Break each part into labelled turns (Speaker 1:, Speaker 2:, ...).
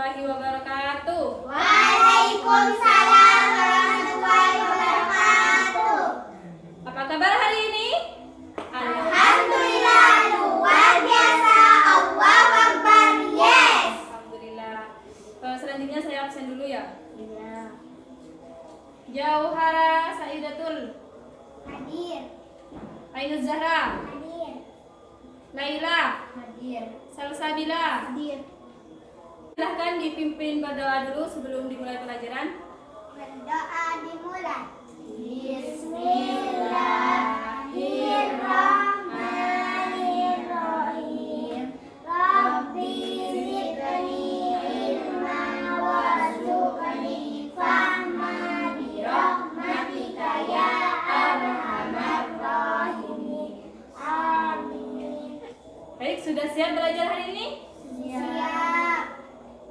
Speaker 1: warahmatullahi wabarakatuh.
Speaker 2: Waalaikumsalam warahmatullahi wabarakatuh.
Speaker 1: Apa kabar hari ini?
Speaker 2: Alhamdulillah, luar biasa. Allahu Akbar. Yes.
Speaker 1: Alhamdulillah. Selanjutnya saya absen dulu ya.
Speaker 2: Iya.
Speaker 1: Jauhara Saidatul,
Speaker 2: Hadir.
Speaker 1: Ainuz Zahra,
Speaker 2: Hadir.
Speaker 1: Laila,
Speaker 2: Hadir.
Speaker 1: Salsabila.
Speaker 2: Hadir.
Speaker 1: Silahkan dipimpin berdoa dulu sebelum dimulai pelajaran.
Speaker 2: Berdoa dimulai. Bismillahirrahmanirrahim. Rabbi zidni ilman warzuqni fahma bi rahmatika ya arhamar rahimin. Amin.
Speaker 1: Baik, sudah siap belajar hari ini?
Speaker 2: Siap.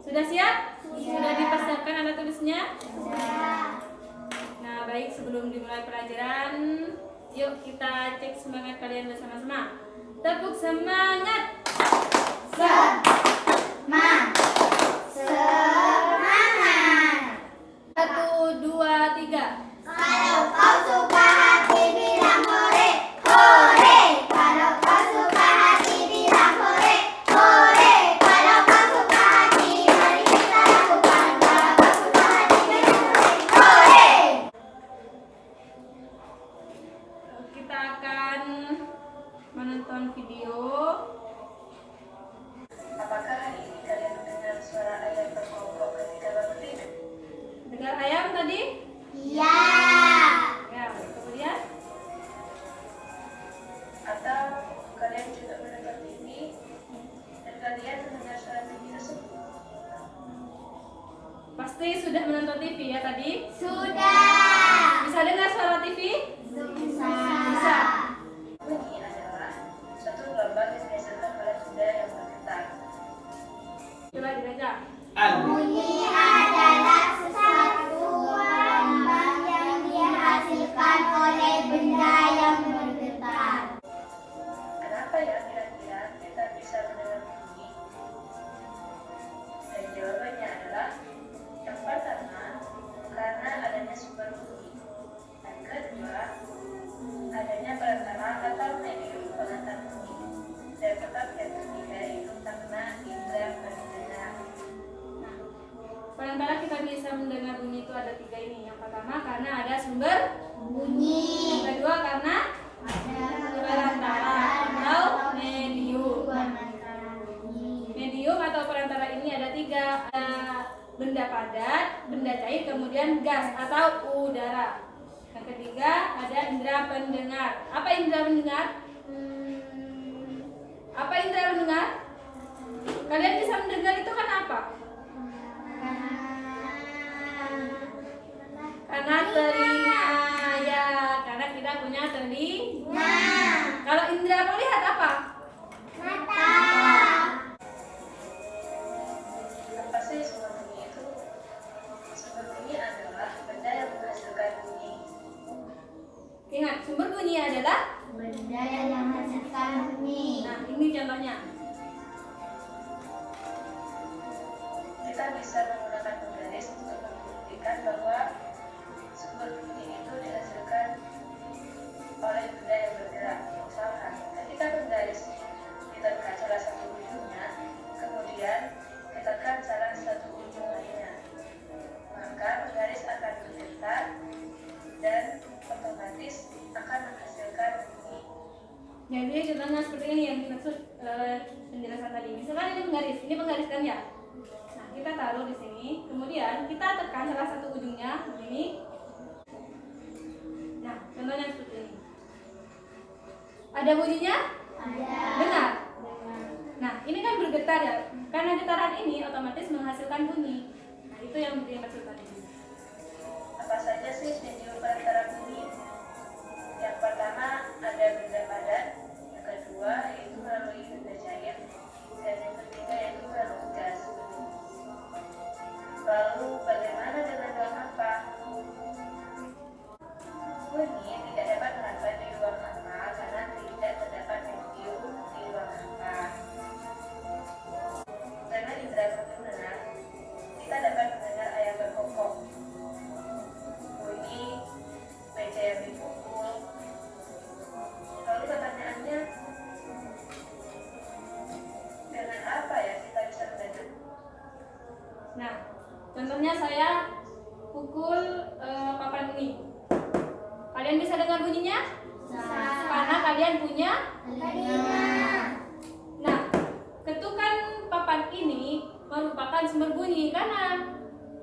Speaker 1: Sudah siap?
Speaker 2: Siap.
Speaker 1: Sudah dipersiapkan alat tulisnya?
Speaker 2: Siap.
Speaker 1: Nah, baik, sebelum dimulai pelajaran, yuk kita cek semangat kalian bersama-sama. Tepuk semangat.
Speaker 2: Semangat.
Speaker 1: 1, 2, 3.
Speaker 2: Kalau kau suka hati bilang hore, hore. Kalau kau suka hati bilang hore, hore. Kalau kau suka hati, mari kita lakukan. Kalau kau suka hati bilang hore, hore.
Speaker 1: Kita akan menonton video.
Speaker 3: Apakah hari ini kalian mendengar suara ayam berkokok ketika bangun tidur?
Speaker 1: Dengar ayam tadi?
Speaker 2: Iya.
Speaker 1: Ya, kemudian
Speaker 3: Atau kalian juga menonton TV dan kalian mendengar suara TV tersebut?
Speaker 1: pasti sudah menonton TV ya tadi?
Speaker 2: Sudah.
Speaker 1: Bisa dengar suara TV?
Speaker 2: Bisa.
Speaker 3: Bunyi adalah suatu gelombang yang dihasilkan oleh benda yang bergetar.
Speaker 1: Coba dibaca.
Speaker 2: Bunyi adalah sesuatu gelombang yang dihasilkan oleh benda yang bergetar.
Speaker 3: Kenapa ya kira-kira kita bisa mendengar bunyi? Dan jawabannya adalah yang pertama, karena adanya sumber bunyi. Yang kedua, adanya perantara atau medium pengantar bunyi. Dan tetap yang ketiga itu karena indera pendengar.
Speaker 1: Perantara kita bisa mendengar bunyi itu ada 3 ini. Yang pertama karena ada sumber,
Speaker 2: Bunyi.
Speaker 1: yang kedua karena perantara atau medium. Medium atau perantara ini ada 3, ada benda padat, benda cair, kemudian gas atau udara. Yang ketiga ada indera pendengar. Apa indera pendengar? Apa indera pendengar? Kalian bisa mendengar itu kan apa? Karena telinga ya, karena kita punya telinga. Kalau indera melihat apa?
Speaker 2: Mata.
Speaker 3: Apa sih sumber bunyi itu? Sumber bunyi adalah benda yang menghasilkan bunyi.
Speaker 1: Ingat, sumber bunyi adalah.
Speaker 2: Benda yang menghasilkan bunyi.
Speaker 1: Nah, ini contohnya.
Speaker 3: Kita bisa menggunakan penggaris untuk membuktikan bahwa sumber bunyi itu dihasilkan oleh benda yang bergerak. Misalkan, ketika penggaris ditekan salah satu ujungnya, kemudian ditekan salah satu ujung lainnya, maka penggaris akan bergetar dan otomatis akan menghasilkan bunyi.
Speaker 1: Jadi contohnya seperti ini yang dimaksud penjelasan tadi. Misalkan ini penggaris kan ya. Nah, kita taruh di sini, kemudian kita tekan salah satu ujungnya begini. Nah, contohnya seperti ini. Ada bunyinya?
Speaker 2: Ada.
Speaker 1: Dengar. Nah, ini kan bergetar ya. Karena getaran ini otomatis menghasilkan bunyi. Nah, itu yang dimaksud tadi.
Speaker 3: Apa saja sih medium perantara bunyi? Yang pertama ada benda padat, yang kedua yaitu melalui benda cair, dan yang ketiga yaitu melalui gas. Lalu bagaimana dengan ruang hampa? Bunyi tidak dapat merambat di ruang hampa karena tidak terdapat medium di ruang hampa. Karena indera pendengar
Speaker 1: saya pukul papan ini. Kalian bisa dengar bunyinya? Karena kalian punya
Speaker 2: telinga.
Speaker 1: Nah, ketukan papan ini merupakan sumber bunyi karena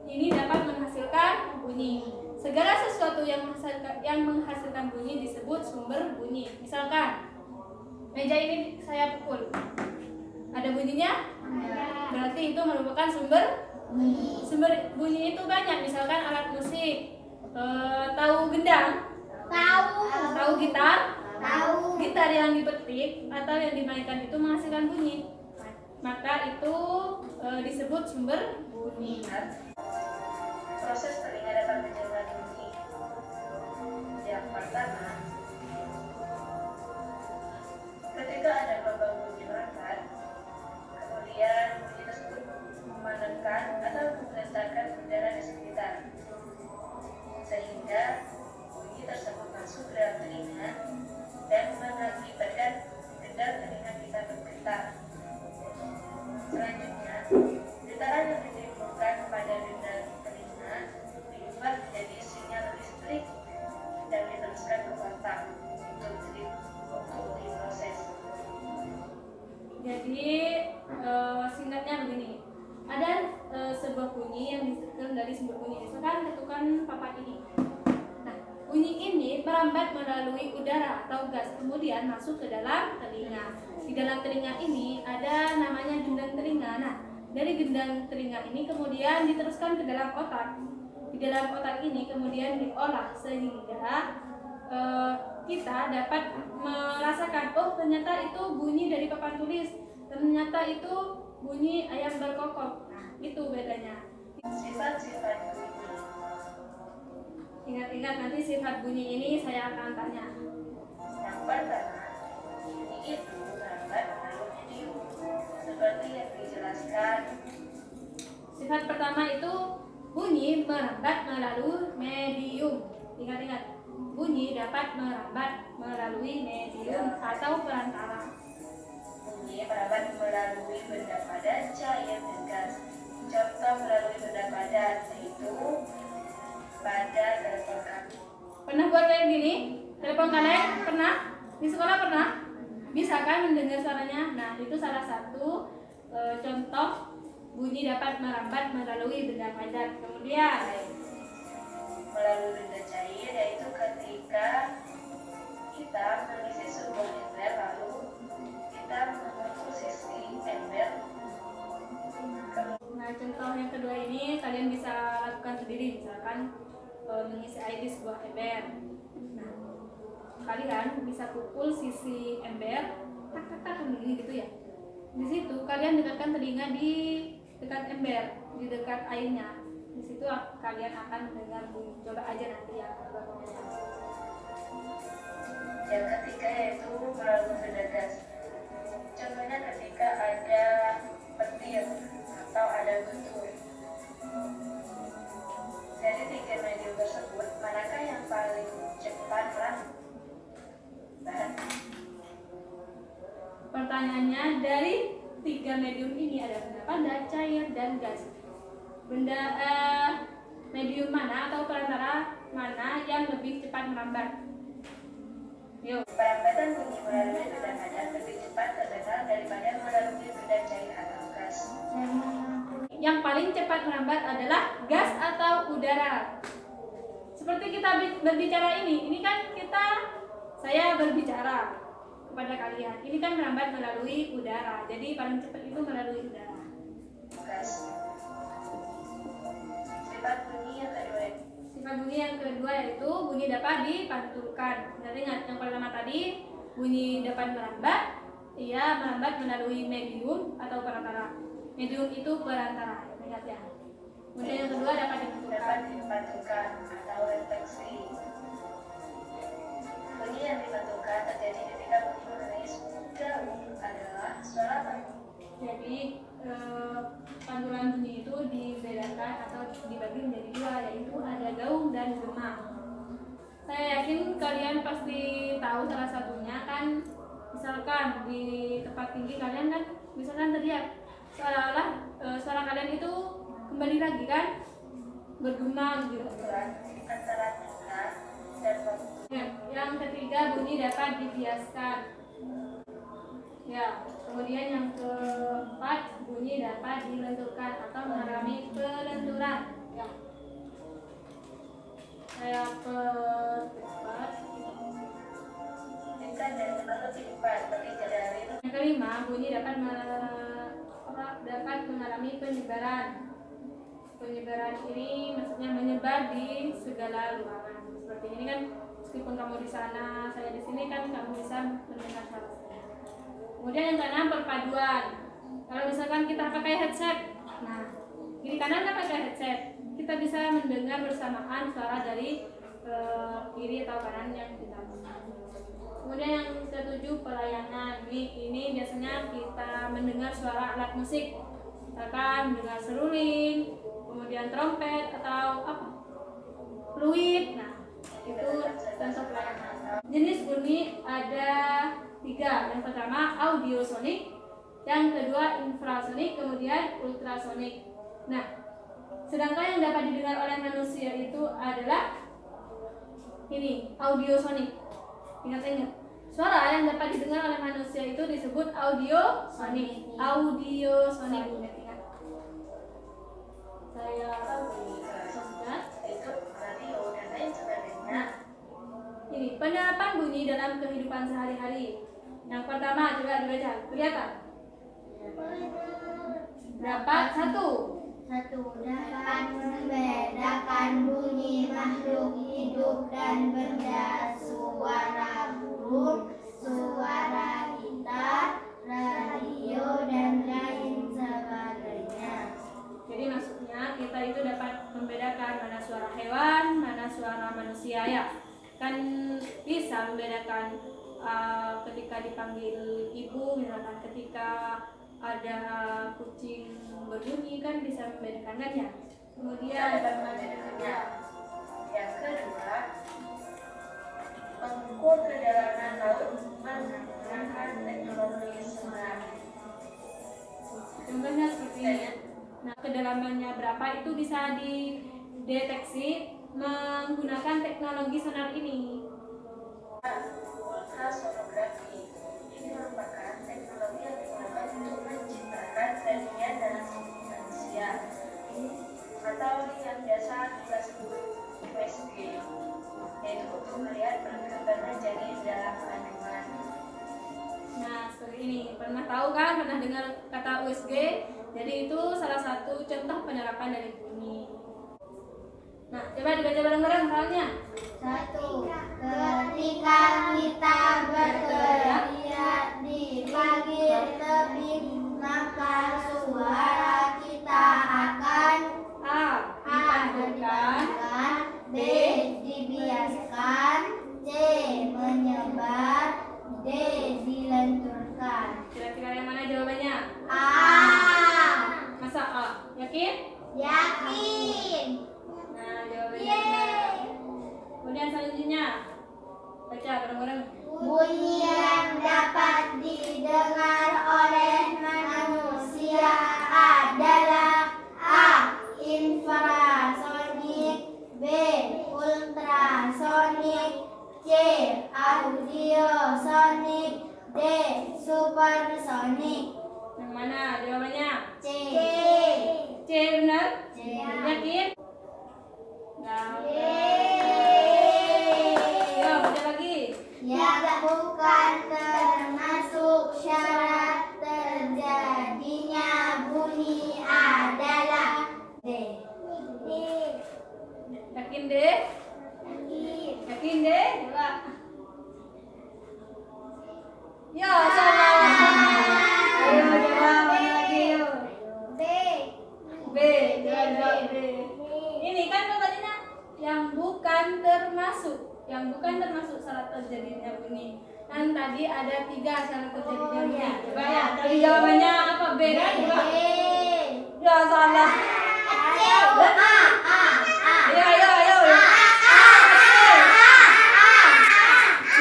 Speaker 1: ini dapat menghasilkan bunyi. Segala sesuatu yang menghasilkan bunyi disebut sumber bunyi. Misalkan meja ini saya pukul, ada bunyinya? Berarti itu merupakan sumber bunyi. Sumber bunyi itu banyak. Misalkan alat musik, tahu gendang? Tahu gitar?
Speaker 2: Tahu.
Speaker 1: Gitar yang dipetik atau yang dimainkan itu menghasilkan bunyi. Maka itu disebut sumber bunyi.
Speaker 3: Proses telinga dapat mendengar bunyi. Yang pertama, ketika ada gelombang bunyi merambat, kemudian bunyi tersebut menekan atau menggetarkan udara di sekitar, sehingga bunyi tersebut masuk ke dalam telinga dan mengakibatkan gendang telinga kita bergetar. Selanjutnya, getaran yang ditimbulkan pada gendang telinga diubah menjadi sinyal listrik dan diteruskan ke otak untuk diproses.
Speaker 1: Jadi singkatnya begini, ada sebuah bunyi yang dihasilkan dari sumber bunyi. Misalkan ketukan papan ini. Nah, bunyi ini merambat melalui udara atau gas, kemudian masuk ke dalam telinga. Di dalam telinga ini ada namanya gendang telinga. Nah, dari gendang telinga ini kemudian diteruskan ke dalam otak. Di dalam otak ini kemudian diolah sehingga kita dapat merasakan, oh ternyata itu bunyi dari papan tulis, ternyata itu bunyi ayam berkokok. Nah, itu bedanya.
Speaker 3: Sifat-sifat bunyi.
Speaker 1: Ingat-ingat, nanti sifat bunyi ini saya akan tanya.
Speaker 3: Yang pertama, bunyi itu merambat melalui medium, seperti yang dijelaskan.
Speaker 1: Sifat pertama itu bunyi merambat melalui medium. Ingat-ingat, bunyi dapat merambat melalui medium atau perantara.
Speaker 3: Bunyi merambat melalui benda padat, cair, dan gas. Contoh melalui benda padat yaitu pada telepon kami.
Speaker 1: Pernah buat kayak gini? Telepon kalian pernah? Di sekolah pernah? Bisa kan mendengar suaranya? Nah, itu salah satu contoh bunyi dapat merambat melalui benda padat. Kemudian
Speaker 3: Melalui benda cair yaitu ketika kita mengisi sebuah ember lalu kita memukul sisi ember.
Speaker 1: Nah, contoh yang kedua ini kalian bisa lakukan sendiri, misalkan mengisi air di sebuah ember. Nah, kalian bisa pukul sisi ember, tak tak tak begini gitu ya. Di situ kalian dekatkan telinga di dekat ember, di dekat airnya. Di situ kalian akan mendengar bunyi. Coba aja nanti ya.
Speaker 3: Yang ketiga yaitu melalui benda gas. Contohnya ketika ada petir atau ada guntur. Dari tiga medium tersebut, manakah yang paling cepat merambat?
Speaker 1: Pertanyaannya, dari tiga medium ini ada benda padat, cair, dan gas. Benda medium mana atau perantara mana yang lebih cepat merambat? Yuk.
Speaker 3: Perambatan bunyi melalui benda padat lebih cepat terdengar daripada melalui benda cair atau gas.
Speaker 1: Yang paling cepat merambat adalah gas atau udara. Seperti kita berbicara ini kan saya berbicara kepada kalian. Ini kan merambat melalui udara. Jadi paling cepat itu melalui udara.
Speaker 3: Gas. Sifat bunyi yang kedua.
Speaker 1: Sifat bunyi yang kedua yaitu bunyi dapat dipantulkan. Ingat, yang pertama tadi bunyi dapat merambat, ia merambat melalui medium atau perantara. Medium itu perantara, ingat ya. Kemudian yang kedua dapat
Speaker 3: Dipantulkan atau refleksi. Bunyi yang dipantulkan terjadi ketika bunyi menulis gaung adalah suara pantul.
Speaker 1: Jadi pantulan bunyi itu dibedakan atau dibagi menjadi dua, yaitu ada gaung dan gema. Saya yakin kalian pasti tahu salah satunya kan. Misalkan di tempat tinggi kalian kan misalkan teriak, seolah-olah suara kalian itu kembali lagi kan. bergema gitu.
Speaker 3: Antara 3 dan 4.
Speaker 1: Yang ketiga bunyi dapat dibiaskan. Ya, kemudian yang keempat bunyi dapat dilenturkan atau mengalami pelenturan. Ya. Saya keempat.
Speaker 3: Kita dari teknologi 4 bekerja dari
Speaker 1: Yang kelima bunyi dapat mengalami penyebaran. Penyebaran ini maksudnya menyebar di segala ruangan. Seperti ini kan, meskipun kamu di sana, saya di sini kan kamu bisa mendengar suara saya. Kemudian yang keenam perpaduan. Kalau misalkan kita pakai headset, nah kiri kanan kan pakai headset, kita bisa mendengar bersamaan suara dari kiri atau kanan yang kita pakai. Kemudian yang ketujuh pelayanan. Ini biasanya kita mendengar suara alat musik, misalkan mendengar seruling, kemudian trompet atau apa, fluid. Nah itu contoh pelayanan. Jenis bunyi ada 3. Yang pertama audiosonik, yang kedua infrasonik, kemudian ultrasonik. Nah, sedangkan yang dapat didengar oleh manusia itu adalah ini, audiosonik. Ingat-ingat, suara yang dapat didengar oleh manusia itu disebut audiosonik. Audiosonik. Ingat-ingat. Saya sebutkan.
Speaker 3: itu radio dan lain sebagainya.
Speaker 1: Nah, ini penerapan bunyi dalam kehidupan sehari-hari. Yang pertama coba dibaca, kelihatan? Berapa? 1.
Speaker 2: Dapat membedakan bunyi makhluk hidup dan benda, suara burung, suara gitar, radio, dan lain sebagainya.
Speaker 1: Jadi maksudnya kita itu dapat membedakan mana suara hewan, mana suara manusia ya. Kan bisa membedakan ketika dipanggil ibu, misalkan ketika ada kucing berbunyi kan bisa membedakan kan ya. Kemudian
Speaker 3: Yang kedua, mengukur kedalaman laut menggunakan teknologi sonar.
Speaker 1: contohnya seperti ini. Nah, kedalamannya berapa itu bisa dideteksi menggunakan teknologi sonar ini.
Speaker 3: Ultrasonografi ini merupakan teknologi yang digunakan untuk menciptakan radian dalam tubuh manusia, atau yang biasa kita sebut USG, yaitu untuk melihat perkembangan janin dalam kandungan.
Speaker 1: Nah, seperti ini. Pernah tahu kan? Pernah dengar kata USG? Jadi itu salah satu contoh penerapan dari bunyi. Nah, coba dibaca bareng-bareng soalnya.
Speaker 2: 1. Ketika kita berteriak di pinggir tebing, maka suara kita akan
Speaker 1: A. Dipanjangkan.
Speaker 2: B. Dibiaskan, C. Menyebar, D. Dilenturkan.
Speaker 1: Kira-kira yang mana jawabannya?
Speaker 2: A.
Speaker 1: Masa A? Yakin?
Speaker 2: Yakin.
Speaker 1: Nah, jawabannya benar. Kemudian selanjutnya baca bareng-bareng.
Speaker 2: Bunyi yang dapat didengar oleh manusia adalah A. Infrasonik, B. Ultrasonik, C. Audiosonik, D. Supersonik.
Speaker 1: Yang mana jawabannya?
Speaker 2: C.
Speaker 1: C benar?
Speaker 2: C.
Speaker 1: Yakin? Nah, yo baca lagi.
Speaker 2: Yang bukan termasuk syarat terjadinya bunyi adalah D.
Speaker 1: Yakin deh? Yakin deh? Coba. Ya, salah. Ayo jawab lagi yuk.
Speaker 2: B.
Speaker 1: B, jawab B. Ini kan katanya yang bukan termasuk syarat terjadinya bunyi. Kan tadi ada 3 syarat terjadinya bunyi. Coba ya, tadi jawabannya apa? B kan? Coba. Ya salah. Ayo.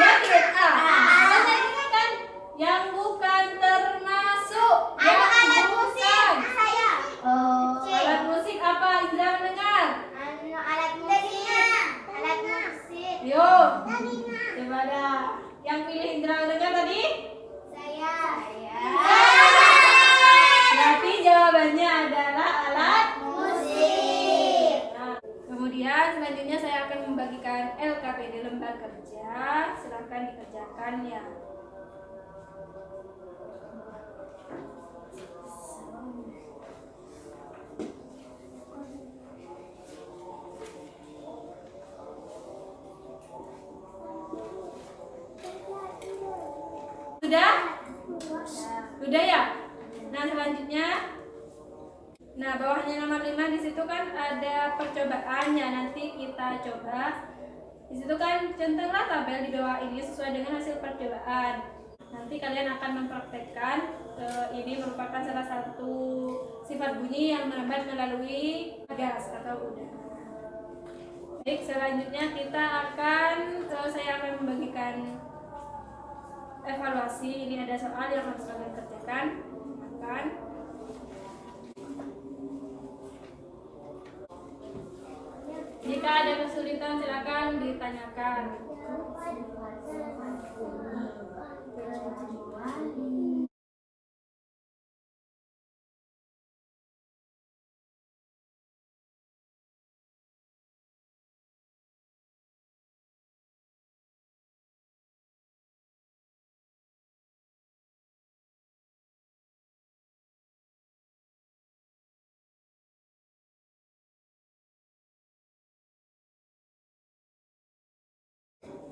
Speaker 1: Yakin A. Makanya ini kan yang bukan termasuk. Yang bukan.
Speaker 2: Oh.
Speaker 1: Alat musik apa? Indra mendengar. Ayo. Coba dah. Yang pilih Indra Uregan tadi?
Speaker 2: Saya.
Speaker 1: Berarti jawabannya adalah alat
Speaker 2: Musik.
Speaker 1: Nah, kemudian selanjutnya saya akan membagikan LKPD lembar kerja. Silakan dikerjakan ya. Sudah? Sudah ya? Nah, selanjutnya nah, bawahnya nomor 5 di situ kan ada percobaannya. Nanti kita coba. Di situ kan centanglah tabel di bawah ini sesuai dengan hasil percobaan. Nanti kalian akan mempraktekkan ini merupakan salah satu sifat bunyi yang merambat melalui gas atau udara. Baik, selanjutnya saya akan membagikan evaluasi. Ini ada soal yang harus kalian kerjakan. Silakan. Jika ada kesulitan silakan ditanyakan.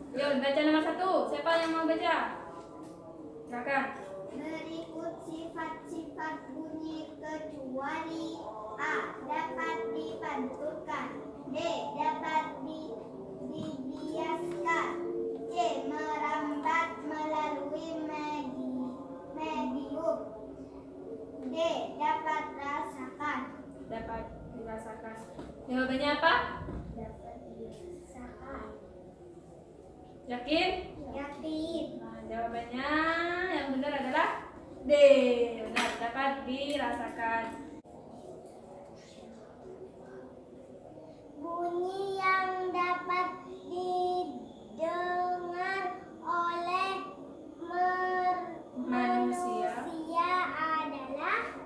Speaker 1: Yuk, baca nomor 1. Siapa yang mau baca? Silakan.
Speaker 2: Berikut sifat-sifat bunyi kecuali A. Dapat dipantulkan. B. Dapat dibiaskan. C. Merambat melalui medium. D. Dapat rasakan.
Speaker 1: Dapat dirasakan. Jawabannya apa?
Speaker 2: Dapat dirasakan.
Speaker 1: Yakin?
Speaker 2: Yakin.
Speaker 1: Nah, jawabannya yang benar adalah D. Benar, dapat dirasakan.
Speaker 2: Bunyi yang dapat didengar oleh
Speaker 1: Manusia.
Speaker 2: adalah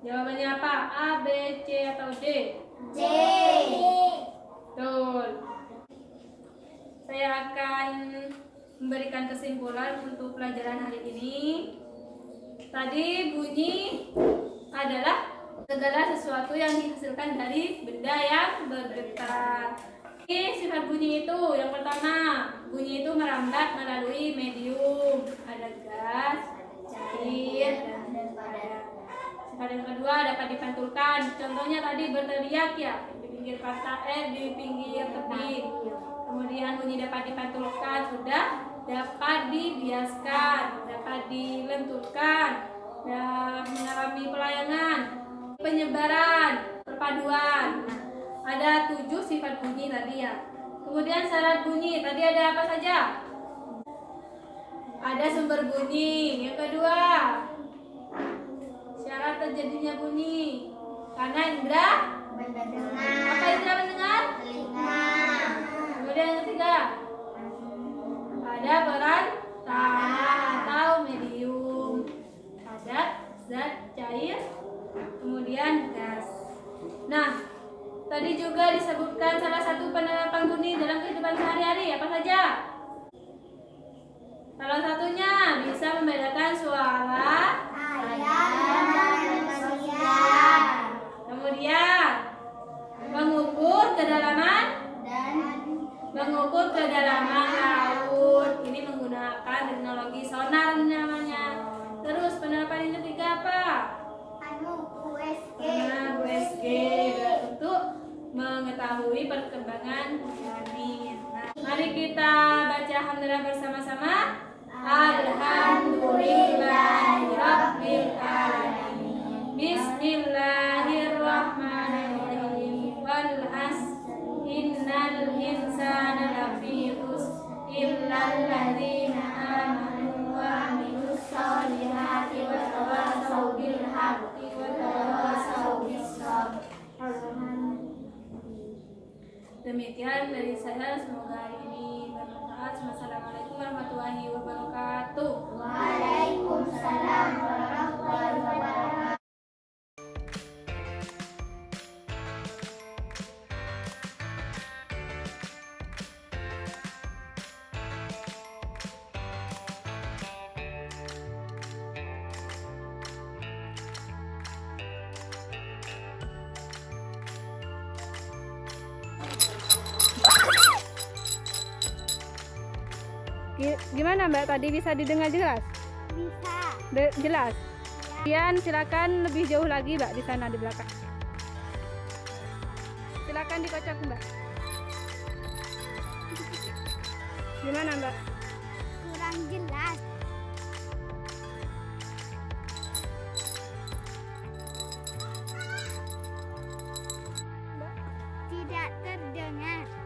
Speaker 1: Jawabannya apa? A, B, C, atau D?
Speaker 2: C.
Speaker 1: Betul. Saya akan memberikan kesimpulan untuk pelajaran hari ini. Tadi bunyi adalah segala sesuatu yang dihasilkan dari benda yang bergetar. Ini sifat bunyi itu. Yang pertama, bunyi itu merambat melalui medium. Ada gas, cair, dan padat. Sifat yang kedua dapat dipantulkan. Contohnya tadi berteriak ya di pinggir pantai, di pinggir tebing. Kemudian bunyi dapat dipantulkan, sudah dapat dibiaskan, dapat dilenturkan, dan mengalami pelayangan, penyebaran, perpaduan. Nah, ada 7 sifat bunyi tadi ya. Kemudian syarat bunyi tadi ada apa saja? Ada sumber bunyi. Yang kedua, syarat terjadinya bunyi karena indera
Speaker 2: Mendengar.
Speaker 1: apa indera mendengar?
Speaker 2: Telinga.
Speaker 1: Kemudian yang ketiga, ada peran tanah atau medium, padat, zat, cair, kemudian gas. Nah, tadi juga disebutkan salah satu penerapan bunyi dalam kehidupan sehari-hari. Apa saja? Salah satunya bisa membedakan suara,
Speaker 2: Ayam dan manusia.
Speaker 1: kemudian mengukur kedalaman laut. Ini menggunakan teknologi sonar namanya. Terus penerapan yang ketiga apa?
Speaker 2: USG.
Speaker 1: Nah, USG untuk mengetahui perkembangan janin. Nah, mari kita baca hamdalah bersama-sama. Alhamdulillahirabbil alamin. Bismillahirrahmanirrahim. Wal asr innal insana lafi khusr illal ladzina amanu wa amilus solihati wa tawasaw bil haqqi wa tawasaw bis sabr. Demikian dari saya, semoga hari ini bermanfaat. Wassalamualaikum warahmatullahi wabarakatuh.
Speaker 2: Waalaikumsalam warahmatullahi wabarakatuh.
Speaker 1: Gimana Mbak, tadi bisa didengar jelas?
Speaker 2: Bisa.
Speaker 1: Jelas. Kemudian silakan lebih jauh lagi Mbak, di sana di belakang. Silakan dikocok Mbak. Gimana Mbak?
Speaker 2: Kurang jelas. Tidak terdengar.